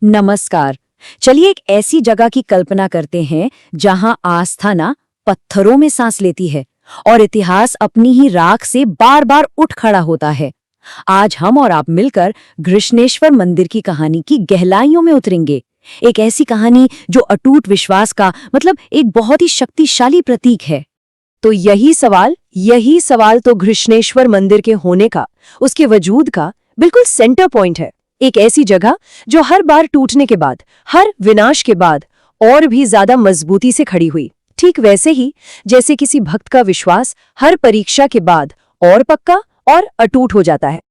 नमस्कार। चलिए एक ऐसी जगह की कल्पना करते हैं जहां आस्था ना पत्थरों में सांस लेती है और इतिहास अपनी ही राख से बार बार उठ खड़ा होता है। आज हम और आप मिलकर घृष्णेश्वर मंदिर की कहानी की गहराइयों में उतरेंगे। एक ऐसी कहानी जो अटूट विश्वास का एक बहुत ही शक्तिशाली प्रतीक है। तो यही सवाल तो घृष्णेश्वर मंदिर के होने का, उसके वजूद का बिल्कुल सेंटर पॉइंट है। एक ऐसी जगह जो हर बार टूटने के बाद, हर विनाश के बाद और भी ज्यादा मजबूती से खड़ी हुई। ठीक वैसे ही जैसे किसी भक्त का विश्वास हर परीक्षा के बाद और पक्का और अटूट हो जाता है।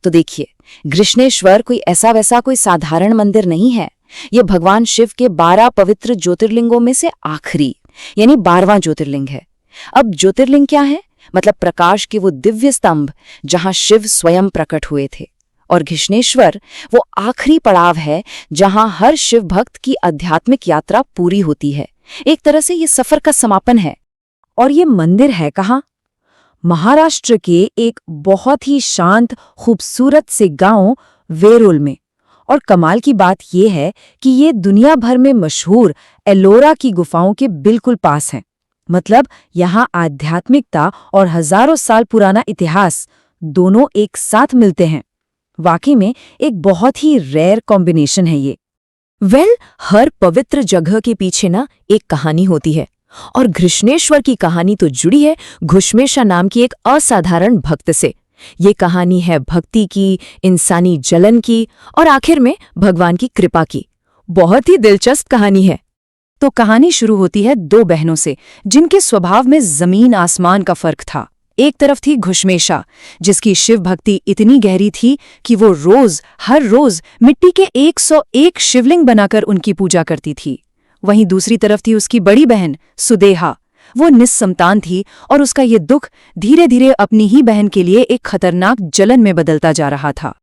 तो देखिए, घृष्णेश्वर कोई ऐसा वैसा कोई साधारण मंदिर नहीं है। ये भगवान शिव के 12 पवित्र ज्योतिर्लिंगों में से आखिरी यानी 12वां ज्योतिर्लिंग है। अब ज्योतिर्लिंग क्या है? प्रकाश के वो दिव्य स्तंभ जहां शिव स्वयं प्रकट हुए थे। और घृष्णेश्वर वो आखिरी पड़ाव है जहां हर शिव भक्त की आध्यात्मिक यात्रा पूरी होती है। एक तरह से ये सफर का समापन है। और ये मंदिर है कहाँ? महाराष्ट्र के एक बहुत ही शांत खूबसूरत से गांव वेरुल में। और कमाल की बात यह है कि ये दुनिया भर में मशहूर एलोरा की गुफाओं के बिल्कुल पास है। यहाँ आध्यात्मिकता और हजारों साल पुराना इतिहास दोनों एक साथ मिलते हैं। वाकई में एक बहुत ही रेयर कॉम्बिनेशन है ये। हर पवित्र जगह के पीछे ना एक कहानी होती है, और घृष्णेश्वर की कहानी तो जुड़ी है घुश्मेशा नाम की एक असाधारण भक्त से। ये कहानी है भक्ति की, इंसानी जलन की और आखिर में भगवान की कृपा की। बहुत ही दिलचस्प कहानी है। तो कहानी शुरू होती है 2 बहनों से जिनके स्वभाव में जमीन आसमान का फर्क था। एक तरफ थी घुश्मेशा, जिसकी शिव भक्ति इतनी गहरी थी कि वो हर रोज मिट्टी के 101 शिवलिंग बनाकर उनकी पूजा करती थी। वहीं दूसरी तरफ थी उसकी बड़ी बहन सुदेहा। वो निस्संतान थी और उसका ये दुख धीरे धीरे अपनी ही बहन के लिए एक खतरनाक जलन में बदलता जा रहा था।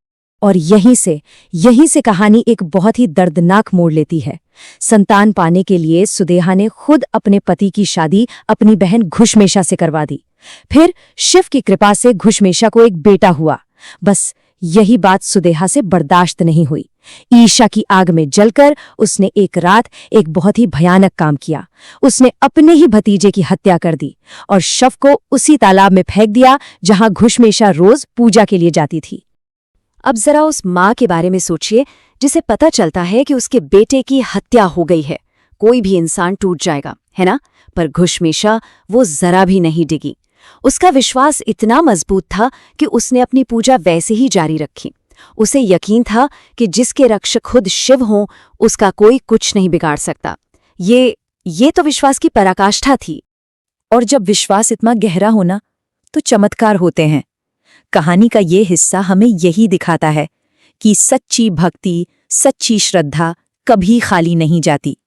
और यहीं से कहानी एक बहुत ही दर्दनाक मोड़ लेती है। संतान पाने के लिए सुदेहा ने खुद अपने पति की शादी अपनी बहन घुश्मेशा से करवा दी। फिर शिव की कृपा से घुश्मेशा को एक बेटा हुआ। बस यही बात सुदेहा से बर्दाश्त नहीं हुई। ईर्ष्या की आग में जलकर उसने एक रात एक बहुत ही भयानक काम किया। उसने अपने ही भतीजे की हत्या कर दी और शव को उसी तालाब में फेंक दिया जहां घुश्मेशा रोज पूजा के लिए जाती थी। अब जरा उस माँ के बारे में सोचिए जिसे पता चलता है कि उसके बेटे की हत्या हो गई है। कोई भी इंसान टूट जाएगा, है ना? पर घुश्मेशा वो जरा भी नहीं डिगी। उसका विश्वास इतना मजबूत था कि उसने अपनी पूजा वैसे ही जारी रखी। उसे यकीन था कि जिसके रक्षक खुद शिव हों, उसका कोई कुछ नहीं बिगाड़ सकता। ये तो विश्वास की पराकाष्ठा थी। और जब विश्वास इतना गहरा होना तो चमत्कार होते हैं। कहानी का ये हिस्सा हमें यही दिखाता है कि सच्ची भक्ति, सच्ची श्रद्धा कभी खाली नहीं जाती।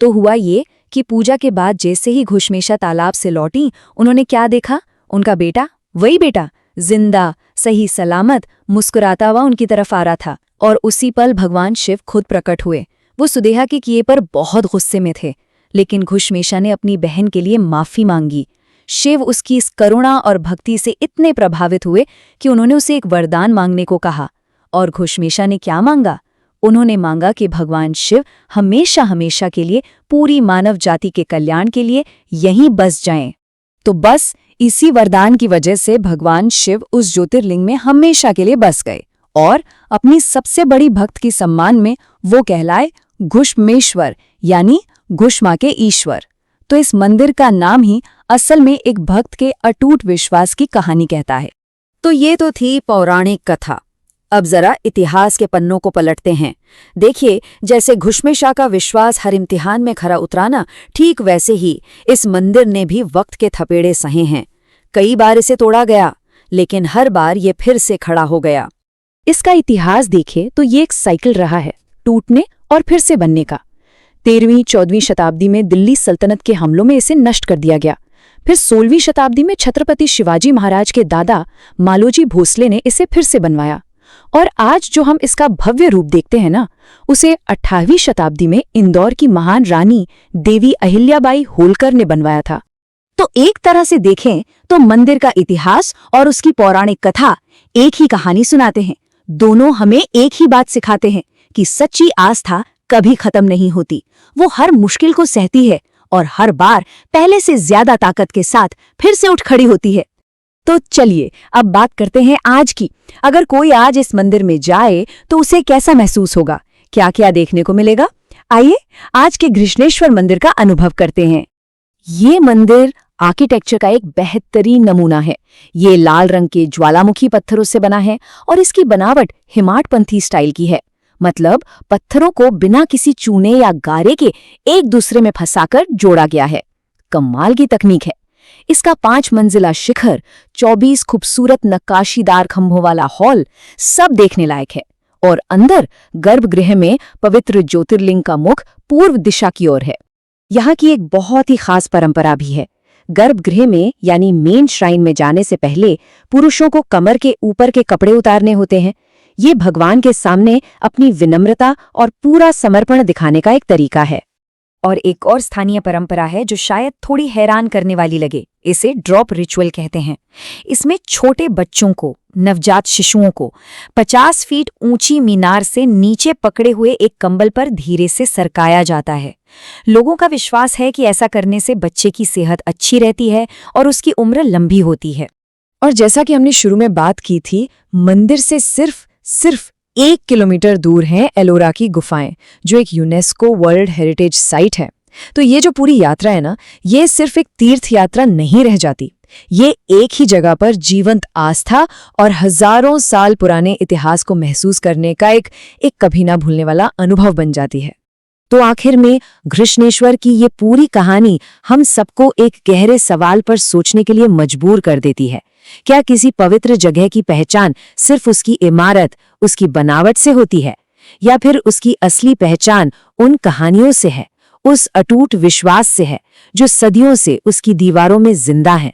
तो हुआ ये कि पूजा के बाद जैसे ही घुश्मेशा तालाब से लौटी, उन्होंने क्या देखा? उनका बेटा, वही बेटा, जिंदा, सही सलामत, मुस्कुराता हुआ उनकी तरफ आ रहा था। और उसी पल भगवान शिव खुद प्रकट हुए। वो सुदेहा के किए पर बहुत गुस्से में थे, लेकिन घुश्मेशा ने अपनी बहन के लिए माफी मांगी। शिव उसकी इस करुणा और भक्ति से इतने प्रभावित हुए कि उन्होंने उसे एक वरदान मांगने को कहा। और घुश्मेशा ने क्या मांगा? उन्होंने मांगा कि भगवान शिव हमेशा हमेशा के लिए पूरी मानव जाति के कल्याण के लिए यहीं बस जाएं। तो बस इसी वरदान की वजह से भगवान शिव उस ज्योतिर्लिंग में हमेशा के लिए बस गए और अपनी सबसे बड़ी भक्त की सम्मान में वो कहलाए घुश्मेश्वर, यानी घुश्मा के ईश्वर। तो इस मंदिर का नाम ही असल में एक भक्त के अटूट विश्वास की कहानी कहता है। तो ये तो थी पौराणिक कथा। अब जरा इतिहास के पन्नों को पलटते हैं। देखिए, जैसे घुश्मेशा का विश्वास हर इम्तिहान में खरा उतराना, ठीक वैसे ही इस मंदिर ने भी वक्त के थपेड़े सहे हैं। कई बार इसे तोड़ा गया, लेकिन हर बार ये फिर से खड़ा हो गया। इसका इतिहास देखें तो ये एक साइकिल रहा है, टूटने और फिर से बनने का। 13वीं-14वीं शताब्दी में दिल्ली सल्तनत के हमलों में इसे नष्ट कर दिया गया। फिर 16वीं शताब्दी में छत्रपति शिवाजी महाराज के दादा मालोजी भोसले ने इसे फिर से बनवाया। और आज जो हम इसका भव्य रूप देखते हैं ना, उसे 18वीं शताब्दी में इंदौर की महान रानी देवी अहिल्याबाई होलकर ने बनवाया था। तो एक तरह से देखें तो मंदिर का इतिहास और उसकी पौराणिक कथा एक ही कहानी सुनाते हैं। दोनों हमें एक ही बात सिखाते हैं कि सच्ची आस्था कभी खत्म नहीं होती। वो हर मुश्किल को सहती है और हर बार पहले से ज्यादा ताकत के साथ फिर से उठ खड़ी होती है। तो चलिए अब बात करते हैं आज की। अगर कोई आज इस मंदिर में जाए तो उसे कैसा महसूस होगा, क्या क्या देखने को मिलेगा? आइए आज के घृष्णेश्वर मंदिर का अनुभव करते हैं। ये मंदिर आर्किटेक्चर का एक बेहतरीन नमूना है। ये लाल रंग के ज्वालामुखी पत्थरों से बना है और इसकी बनावट हिमाटपंथी स्टाइल की है। मतलब पत्थरों को बिना किसी चूने या गारे के एक दूसरे में फंसाकर जोड़ा गया है। कमाल की तकनीक है। इसका 5 मंजिला शिखर, 24 खूबसूरत नक्काशीदार खंभों वाला हॉल सब देखने लायक है। और अंदर गर्भगृह में पवित्र ज्योतिर्लिंग का मुख पूर्व दिशा की ओर है। यहाँ की एक बहुत ही खास परंपरा भी है। गर्भगृह में यानी मेन श्राइन में जाने से पहले पुरुषों को कमर के ऊपर के कपड़े उतारने होते हैं। ये भगवान के सामने अपनी विनम्रता और पूरा समर्पण दिखाने का एक तरीका है। और एक और स्थानीय परंपरा है जो शायद थोड़ी हैरान करने वाली लगे। इसे ड्रॉप रिचुअल कहते हैं। इसमें छोटे बच्चों को, नवजात शिशुओं को 50 फीट ऊंची मीनार से नीचे पकड़े हुए एक कंबल पर धीरे से सरकाया जाता है। लोगों का विश्वास है कि ऐसा करने से बच्चे की सेहत अच्छी रहती है और उसकी उम्र लंबी होती है। और जैसा कि हमने शुरू में बात की थी, मंदिर से सिर्फ 1 किलोमीटर दूर हैं एलोरा की गुफाएं, जो एक यूनेस्को वर्ल्ड हेरिटेज साइट है। तो ये जो पूरी यात्रा है ना, ये सिर्फ एक तीर्थ यात्रा नहीं रह जाती। ये एक ही जगह पर जीवंत आस्था और हजारों साल पुराने इतिहास को महसूस करने का एक कभी ना भूलने वाला अनुभव बन जाती है। तो आखिर में घृष्णेश्वर की ये पूरी कहानी हम सबको एक गहरे सवाल पर सोचने के लिए मजबूर कर देती है। क्या किसी पवित्र जगह की पहचान सिर्फ उसकी इमारत, उसकी बनावट से होती है, या फिर उसकी असली पहचान उन कहानियों से है, उस अटूट विश्वास से है जो सदियों से उसकी दीवारों में जिंदा है?